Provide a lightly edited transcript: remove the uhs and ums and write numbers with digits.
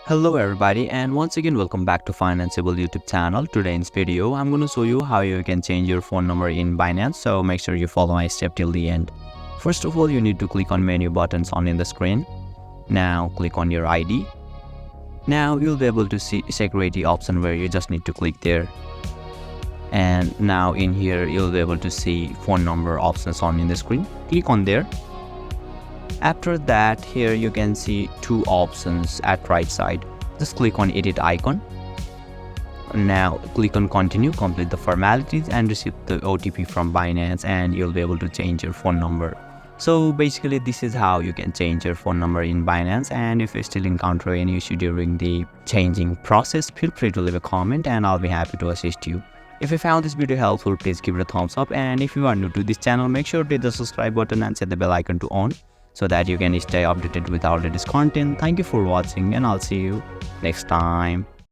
Hello everybody, and once again welcome back to Financeable YouTube channel. Today in this video I'm going to show you how you can change your phone number in Binance, so make sure you follow my step till the end. First of all, you need to click on menu buttons on in the screen. Now click on your ID. Now you'll be able to see security option where you just need to click there. And now in here you'll be able to see phone number options on in the screen. Click on there. After that, here you can see two options at right side. Just click on edit icon. Now click on continue, complete the formalities and receive the OTP from Binance, and you'll be able to change your phone number. So basically this is how you can change your phone number in Binance, and if you still encounter any issue during the changing process, feel free to leave a comment and I'll be happy to assist you. If you found this video helpful, please give it a thumbs up, and if you are new to this channel, make sure to hit the subscribe button and set the bell icon to on, so that you can stay updated with our latest content. Thank you for watching, and I'll see you next time.